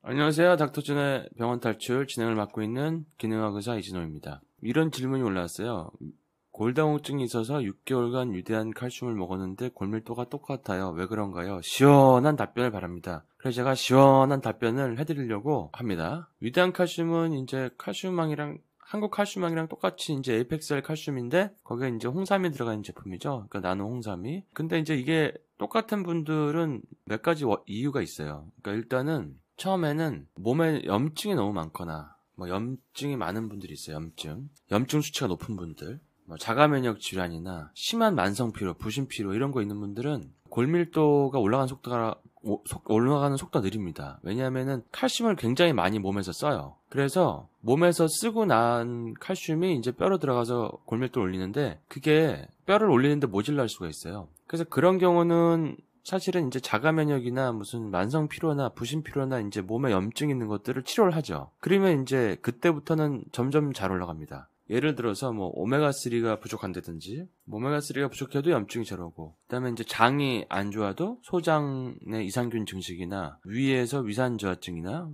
안녕하세요. 닥터준의 병원 탈출 진행을 맡고 있는 기능학 의사 이진호입니다. 이런 질문이 올라왔어요. 골다공증이 있어서 6개월간 위대한 칼슘을 먹었는데 골밀도가 똑같아요. 왜 그런가요? 시원한 답변을 바랍니다. 그래서 제가 시원한 답변을 해드리려고 합니다. 위대한 칼슘은 이제 칼슘망이랑 한국 칼슘망이랑 똑같이 이제 에이펙스알 칼슘인데 거기에 이제 홍삼이 들어간 제품이죠. 그러니까 나노 홍삼이. 근데 이제 이게 똑같은 분들은 몇 가지 이유가 있어요. 그러니까 일단은 처음에는 몸에 염증이 너무 많거나 뭐 염증이 많은 분들이 있어요. 염증 수치가 높은 분들, 뭐 자가면역 질환이나 심한 만성 피로, 부신 피로 이런 거 있는 분들은 골밀도가 올라가는 속도가 느립니다. 왜냐하면은 칼슘을 굉장히 많이 몸에서 써요. 그래서 몸에서 쓰고 난 칼슘이 이제 뼈로 들어가서 골밀도를 올리는데 그게 뼈를 올리는데 모질랄 수가 있어요. 그래서 그런 경우는 사실은 이제 자가 면역이나 무슨 만성 피로나 부신 피로나 이제 몸에 염증 있는 것들을 치료를 하죠. 그러면 이제 그때부터는 점점 잘 올라갑니다. 예를 들어서 뭐 오메가3가 부족한다든지, 오메가3가 부족해도 염증이 잘 오고, 그다음에 이제 장이 안 좋아도 소장의 이상균 증식이나 위에서 위산 저하증이나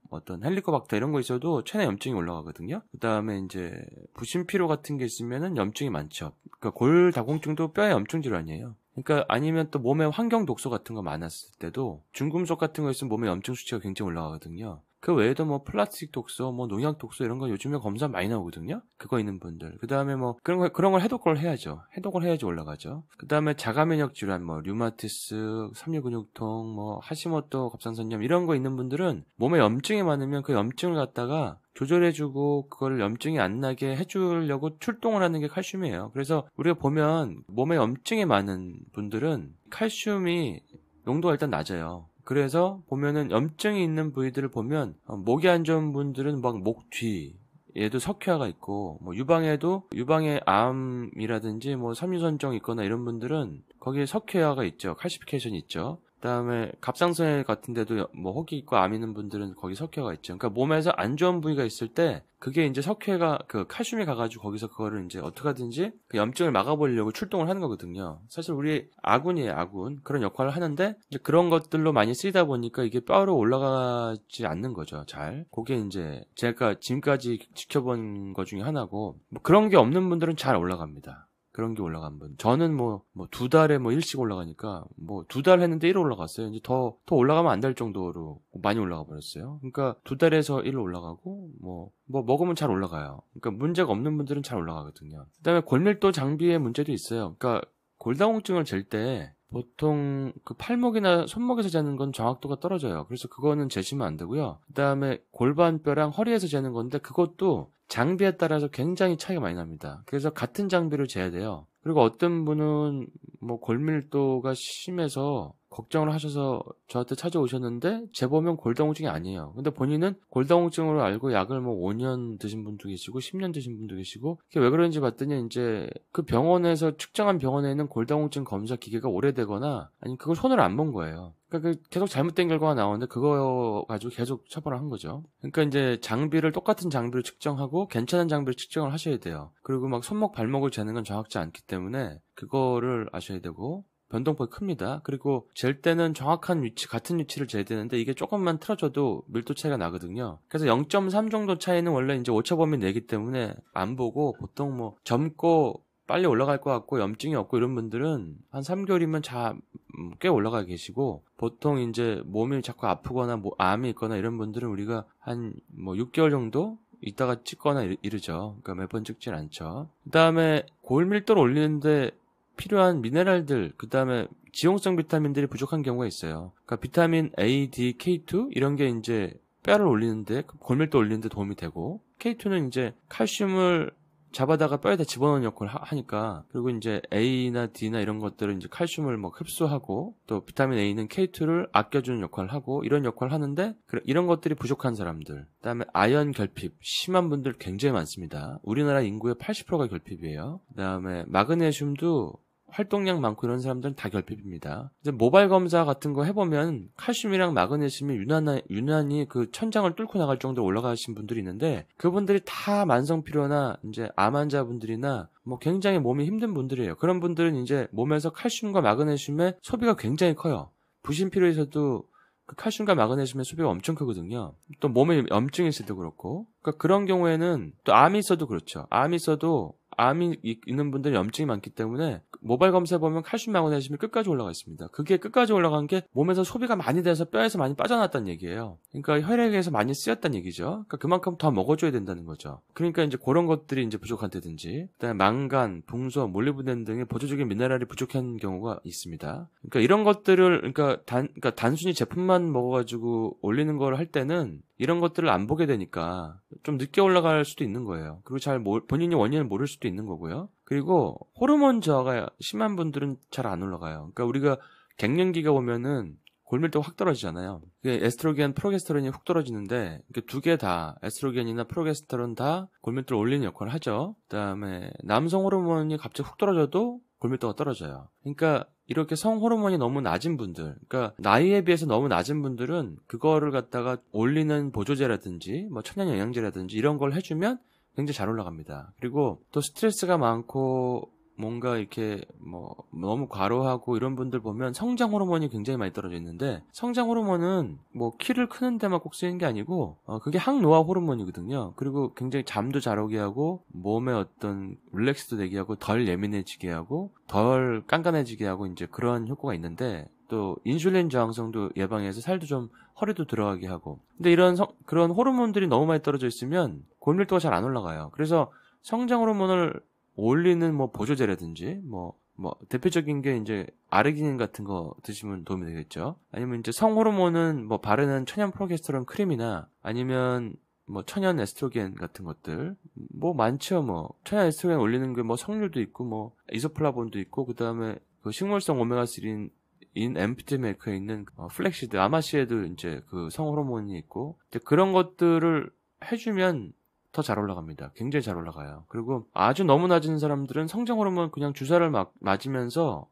어떤 헬리코박터 이런 거 있어도 체내 염증이 올라가거든요. 그다음에 이제 부신 피로 같은 게 있으면은 염증이 많죠. 그러니까 골다공증도 뼈의 염증 질환이에요. 그러니까 아니면 또 몸에 환경 독소 같은 거 많았을 때도 중금속 같은 거 있으면 몸에 염증 수치가 굉장히 올라가거든요. 그 외에도 뭐 플라스틱 독소, 뭐 농약 독소 이런 거 요즘에 검사 많이 나오거든요. 그거 있는 분들. 그 다음에 뭐 그런 걸 해독을 해야죠. 해독을 해야지 올라가죠. 그 다음에 자가면역 질환, 뭐 류마티스, 삼류근육통, 뭐 하시모토 갑상선염 이런 거 있는 분들은 몸에 염증이 많으면 그 염증을 갖다가 조절해주고 그거를 염증이 안 나게 해주려고 출동을 하는 게 칼슘이에요. 그래서 우리가 보면 몸에 염증이 많은 분들은 칼슘이 농도가 일단 낮아요. 그래서 보면은 염증이 있는 부위들을 보면 목이 안 좋은 분들은 막 목 뒤 얘도 석회화가 있고 뭐 유방에 암이라든지 뭐 섬유선정 있거나 이런 분들은 거기에 석회화가 있죠. 칼시피케이션이 있죠. 그다음에 갑상선 같은 데도 뭐 혹이 있고 암 있는 분들은 거기 석회가 있죠. 그러니까 몸에서 안 좋은 부위가 있을 때 그게 이제 석회가 그 칼슘이 가가지고 거기서 그거를 이제 어떻게 하든지 그 염증을 막아보려고 출동을 하는 거거든요. 사실 우리 아군이에요, 아군. 그런 역할을 하는데 이제 그런 것들로 많이 쓰이다 보니까 이게 뼈로 올라가지 않는 거죠, 잘. 그게 이제 제가 지금까지 지켜본 것 중에 하나고 뭐 그런 게 없는 분들은 잘 올라갑니다. 그런 게 올라간 분. 저는 뭐 2달에 뭐 1씩 올라가니까, 뭐 2달 했는데 1 올라갔어요. 이제 더 올라가면 안 될 정도로 많이 올라가 버렸어요. 그러니까 2달에서 1 올라가고, 뭐 먹으면 잘 올라가요. 그러니까 문제가 없는 분들은 잘 올라가거든요. 그 다음에 골밀도 장비의 문제도 있어요. 그러니까 골다공증을 잴 때, 보통 그 팔목이나 손목에서 재는 건 정확도가 떨어져요. 그래서 그거는 재시면 안 되고요. 그 다음에 골반뼈랑 허리에서 재는 건데 그것도 장비에 따라서 굉장히 차이가 많이 납니다. 그래서 같은 장비를 재야 돼요. 그리고 어떤 분은 뭐 골밀도가 심해서 걱정을 하셔서 저한테 찾아오셨는데 재보면 골다공증이 아니에요. 근데 본인은 골다공증으로 알고 약을 뭐 5년 드신 분도 계시고 10년 드신 분도 계시고 그게 왜 그런지 봤더니 이제 그 병원에서 측정한 병원에 있는 골다공증 검사 기계가 오래되거나 아니면 그걸 손을 안 본 거예요. 그러니까 계속 잘못된 결과가 나오는데 그거 가지고 계속 처벌을 한 거죠. 그러니까 이제 장비를 똑같은 장비를 측정하고 괜찮은 장비를 측정을 하셔야 돼요. 그리고 막 손목 발목을 재는 건 정확지 않기 때문에 그거를 아셔야 되고 변동폭이 큽니다. 그리고 잴 때는 정확한 위치, 같은 위치를 재야 되는데 이게 조금만 틀어져도 밀도 차이가 나거든요. 그래서 0.3 정도 차이는 원래 이제 오차 범위 내기 때문에 안 보고 보통 뭐 젊고 빨리 올라갈 것 같고 염증이 없고 이런 분들은 한 3개월이면 꽤 올라가 계시고 보통 이제 몸이 자꾸 아프거나 뭐 암이 있거나 이런 분들은 우리가 한 뭐 6개월 정도 있다가 찍거나 이러죠. 그러니까 매번 찍진 않죠. 그 다음에 골밀도를 올리는데 필요한 미네랄들, 그 다음에 지용성 비타민들이 부족한 경우가 있어요. 그러니까 비타민 A, D, K2 이런 게 이제 뼈를 올리는데 골밀도 올리는데 도움이 되고 K2는 이제 칼슘을 잡아다가 뼈에다 집어넣는 역할을 하니까 그리고 이제 A나 D나 이런 것들은 이제 칼슘을 뭐 흡수하고 또 비타민 A는 K2를 아껴주는 역할을 하고 이런 역할을 하는데 이런 것들이 부족한 사람들 그다음에 아연 결핍 심한 분들 굉장히 많습니다. 우리나라 인구의 80%가 결핍이에요. 그다음에 마그네슘도 활동량 많고 이런 사람들은 다 결핍입니다. 이제 모발 검사 같은 거 해보면 칼슘이랑 마그네슘이 유난히 그 천장을 뚫고 나갈 정도로 올라가신 분들이 있는데 그분들이 다 만성 피로나 이제 암 환자분들이나 뭐 굉장히 몸이 힘든 분들이에요. 그런 분들은 이제 몸에서 칼슘과 마그네슘의 소비가 굉장히 커요. 부신 피로에서도 그 칼슘과 마그네슘의 소비가 엄청 크거든요. 또 몸에 염증이 있을 때도 그렇고. 그러니까 그런 경우에는 또 암이 있어도 그렇죠. 암이 있어도 암이 있는 분들은 염증이 많기 때문에 모발 검사해 보면 칼슘 마그네슘이 끝까지 올라가 있습니다. 그게 끝까지 올라간 게 몸에서 소비가 많이 돼서 뼈에서 많이 빠져나왔다는 얘기예요. 그러니까 혈액에서 많이 쓰였다는 얘기죠. 그러니까 그만큼 더 먹어줘야 된다는 거죠. 그러니까 이제 그런 것들이 이제 부족한다든지, 그다음에 망간, 붕소, 몰리브덴 등의 보조적인 미네랄이 부족한 경우가 있습니다. 그러니까 이런 것들을 그러니까 단순히 제품만 먹어가지고 올리는 걸 할 때는 이런 것들을 안 보게 되니까 좀 늦게 올라갈 수도 있는 거예요. 그리고 본인이 원인을 모를 수도 있는 거고요. 그리고 호르몬 저하가 심한 분들은 잘 안 올라가요. 그러니까 우리가 갱년기가 오면은 골밀도가 확 떨어지잖아요. 에스트로겐, 프로게스테론이 훅 떨어지는데 두 개 다 에스트로겐이나 프로게스테론 다 골밀도를 올리는 역할을 하죠. 그다음에 남성 호르몬이 갑자기 훅 떨어져도 골밀도가 떨어져요. 그러니까 이렇게 성 호르몬이 너무 낮은 분들, 그러니까 나이에 비해서 너무 낮은 분들은 그거를 갖다가 올리는 보조제라든지 뭐 천연 영양제라든지 이런 걸 해주면 굉장히 잘 올라갑니다. 그리고 또 스트레스가 많고 뭔가 이렇게 뭐 너무 과로하고 이런 분들 보면 성장 호르몬이 굉장히 많이 떨어져 있는데, 성장 호르몬은 뭐 키를 크는 데만 꼭 쓰이는 게 아니고 그게 항노화 호르몬이거든요. 그리고 굉장히 잠도 잘 오게 하고 몸에 어떤 릴렉스도 되게 하고 덜 예민해지게 하고 덜 깐깐해지게 하고 이제 그런 효과가 있는데, 또 인슐린 저항성도 예방해서 살도 좀 허리도 들어가게 하고. 근데 그런 호르몬들이 너무 많이 떨어져 있으면 골밀도가 잘 안 올라가요. 그래서 성장 호르몬을 올리는 뭐 보조제라든지 뭐 대표적인 게 이제 아르기닌 같은 거 드시면 도움이 되겠죠. 아니면 이제 성호르몬은 뭐 바르는 천연 프로게스테론 크림이나 아니면 뭐 천연 에스트로겐 같은 것들 뭐 많죠. 뭐 천연 에스트로겐 올리는 게 뭐 석류도 있고 뭐 이소플라본도 있고, 그다음에 그 식물성 오메가3인 엠프티 메이커에 있는 플렉시드, 아마시에도 이제 그 성호르몬이 있고, 그런 것들을 해주면 더 잘 올라갑니다. 굉장히 잘 올라가요. 그리고 아주 너무 낮은 사람들은 성장 호르몬 그냥 주사를 맞으면서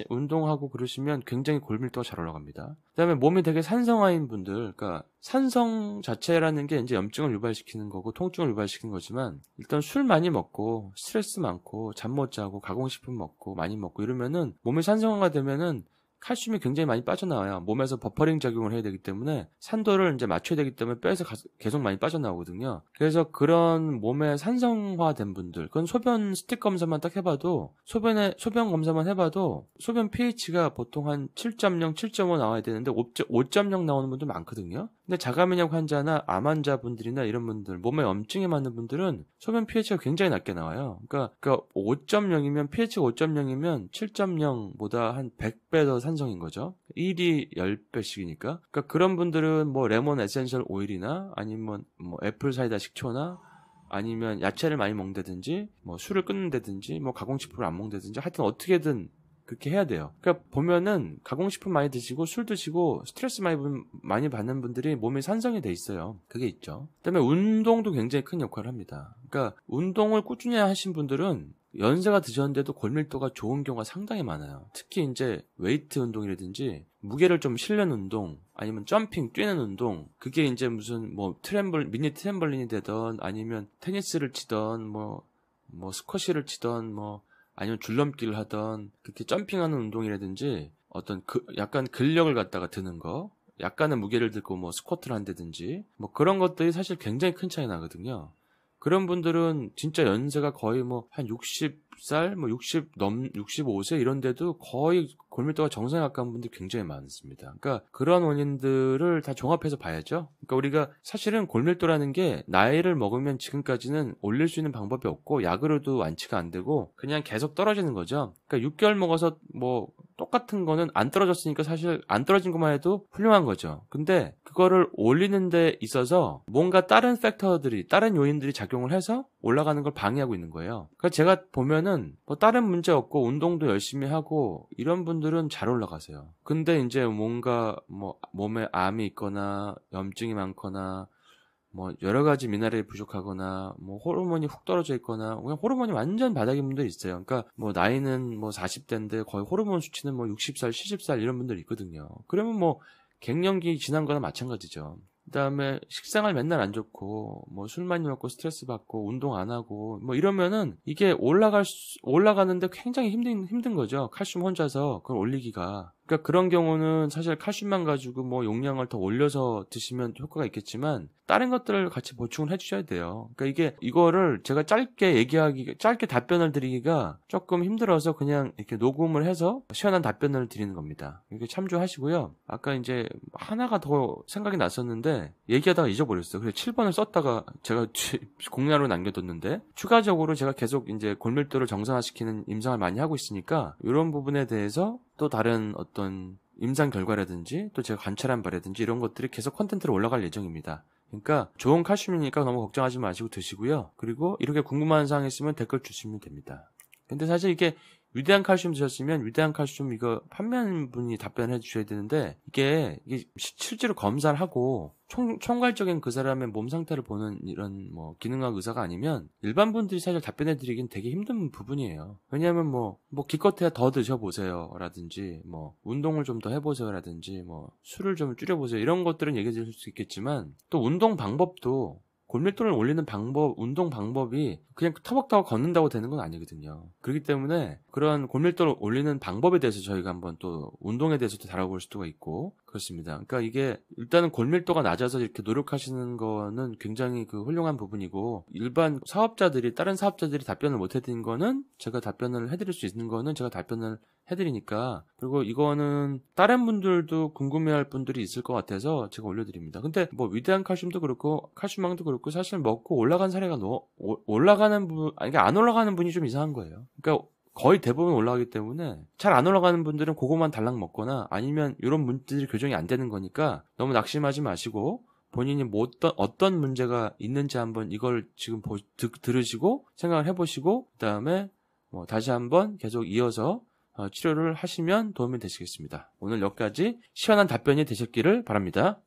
운동하고 그러시면 굉장히 골밀도가 잘 올라갑니다. 그다음에 몸이 되게 산성화인 분들, 그러니까 산성 자체라는 게 이제 염증을 유발시키는 거고 통증을 유발시키는 거지만, 일단 술 많이 먹고 스트레스 많고 잠 못 자고 가공식품 먹고 많이 먹고 이러면은 몸이 산성화가 되면은 칼슘이 굉장히 많이 빠져나와요. 몸에서 버퍼링 작용을 해야 되기 때문에 산도를 이제 맞춰야 되기 때문에 뼈에서 계속 많이 빠져나오거든요. 그래서 그런 몸에 산성화된 분들, 그건 소변 스틱 검사만 딱 해봐도, 소변 검사만 해봐도 소변 pH가 보통 한 7.0, 7.5 나와야 되는데 5.0 나오는 분들 많거든요. 근데 자가면역 환자나 암 환자분들이나 이런 분들, 몸에 염증이 많은 분들은 소변 pH가 굉장히 낮게 나와요. 그러니까 5.0이면 pH가 5.0이면 7.0보다 한 100배 더 산성인 거죠. 1이 10배씩이니까. 그러니까 그런 분들은 뭐 레몬 에센셜 오일이나 아니면 뭐 애플 사이다 식초나 아니면 야채를 많이 먹는다든지 뭐 술을 끊는다든지 뭐 가공식품을 안 먹는다든지 하여튼 어떻게든 그렇게 해야 돼요. 그러니까 보면은 가공식품 많이 드시고 술 드시고 스트레스 많이 받는 분들이 몸에 산성이 돼 있어요. 그게 있죠. 그다음에 운동도 굉장히 큰 역할을 합니다. 그러니까 운동을 꾸준히 하신 분들은 연세가 드셨는데도 골밀도가 좋은 경우가 상당히 많아요. 특히 이제 웨이트 운동이라든지 무게를 좀 실는 운동, 아니면 점핑, 뛰는 운동, 그게 이제 무슨 뭐 미니 트램벌린이 되던 아니면 테니스를 치던 뭐 스쿼시를 치던 뭐 아니면 줄넘기를 하던, 그렇게 점핑하는 운동이라든지 어떤 약간 근력을 갖다가 드는 거, 약간의 무게를 들고 뭐 스쿼트를 한다든지 뭐 그런 것들이 사실 굉장히 큰 차이 나거든요. 그런 분들은 진짜 연세가 거의 뭐 한 60살, 뭐 65세 이런데도 거의 골밀도가 정상에 가까운 분들이 굉장히 많습니다. 그러니까 그런 원인들을 다 종합해서 봐야죠. 그러니까 우리가 사실은 골밀도라는 게 나이를 먹으면 지금까지는 올릴 수 있는 방법이 없고 약으로도 완치가 안 되고 그냥 계속 떨어지는 거죠. 그러니까 6개월 먹어서 뭐 똑같은 거는 안 떨어졌으니까 사실 안 떨어진 것만 해도 훌륭한 거죠. 근데 그거를 올리는 데 있어서 뭔가 다른 요인들이 작용을 해서 올라가는 걸 방해하고 있는 거예요. 그러니까 제가 보면은 뭐 다른 문제 없고 운동도 열심히 하고 이런 분들은 잘 올라가세요. 근데 이제 뭔가 뭐 몸에 암이 있거나 염증이 많거나 뭐 여러 가지 미네랄이 부족하거나 뭐 호르몬이 훅 떨어져 있거나 그냥 호르몬이 완전 바닥인 분들이 있어요. 그러니까 뭐 나이는 뭐 40대인데 거의 호르몬 수치는 뭐 60살, 70살 이런 분들이 있거든요. 그러면 뭐 갱년기 지난 거나 마찬가지죠. 그다음에 식생활 맨날 안 좋고 뭐 술 많이 먹고 스트레스 받고 운동 안 하고 뭐 이러면은 이게 올라가는데 굉장히 힘든 거죠. 칼슘 혼자서 그걸 올리기가. 그러니까 그런 경우는 사실 칼슘만 가지고 뭐 용량을 더 올려서 드시면 효과가 있겠지만 다른 것들을 같이 보충을 해주셔야 돼요. 그러니까 이거를 제가 짧게 답변을 드리기가 조금 힘들어서 그냥 이렇게 녹음을 해서 시원한 답변을 드리는 겁니다. 이렇게 참조하시고요. 아까 이제 하나가 더 생각이 났었는데 얘기하다가 잊어버렸어요. 그래서 7번을 썼다가 제가 공략으로 남겨뒀는데 추가적으로 제가 계속 이제 골밀도를 정상화시키는 임상을 많이 하고 있으니까 이런 부분에 대해서 또 다른 어떤 임상 결과라든지 또 제가 관찰한 바라든지 이런 것들이 계속 콘텐츠로 올라갈 예정입니다. 그러니까 좋은 칼슘이니까 너무 걱정하지 마시고 드시고요. 그리고 이렇게 궁금한 사항 있으면 댓글 주시면 됩니다. 근데 사실 이게 위대한 칼슘 드셨으면 위대한 칼슘 이거 판매하는 분이 답변해 주셔야 되는데 이게 실제로 검사를 하고 총괄적인 그 사람의 몸 상태를 보는 이런 뭐 기능학 의사가 아니면 일반 분들이 사실 답변해 드리긴 되게 힘든 부분이에요. 왜냐하면 뭐 기껏해야 더 드셔보세요 라든지 뭐 운동을 좀 더 해보세요 라든지 뭐 술을 좀 줄여보세요 이런 것들은 얘기해 드릴 수 있겠지만 또 운동 방법도 골밀도를 올리는 운동 방법이 그냥 터벅터벅 걷는다고 되는 건 아니거든요. 그렇기 때문에 그런 골밀도를 올리는 방법에 대해서 저희가 한번 또 운동에 대해서도 다뤄볼 수도 있고 그렇습니다. 그러니까 이게 일단은 골밀도가 낮아서 이렇게 노력하시는 거는 굉장히 그 훌륭한 부분이고 일반 다른 사업자들이 답변을 못 해드린 거는 제가 답변을 해드릴 수 있는 거는 제가 답변을 해드리니까 그리고 이거는 다른 분들도 궁금해할 분들이 있을 것 같아서 제가 올려드립니다. 근데 뭐 위대한 칼슘도 그렇고 칼슘망도 그렇고 사실 먹고 올라간 사례가 안 올라가는 분이 좀 이상한 거예요. 그러니까 거의 대부분 올라가기 때문에 잘 안 올라가는 분들은 그것만 달랑 먹거나 아니면 이런 문제들이 교정이 안 되는 거니까 너무 낙심하지 마시고 본인이 뭐 어떤 문제가 있는지 한번 이걸 지금 들으시고 생각을 해보시고 그 다음에 뭐 다시 한번 계속 이어서 치료를 하시면 도움이 되시겠습니다. 오늘 여기까지 시원한 답변이 되셨기를 바랍니다.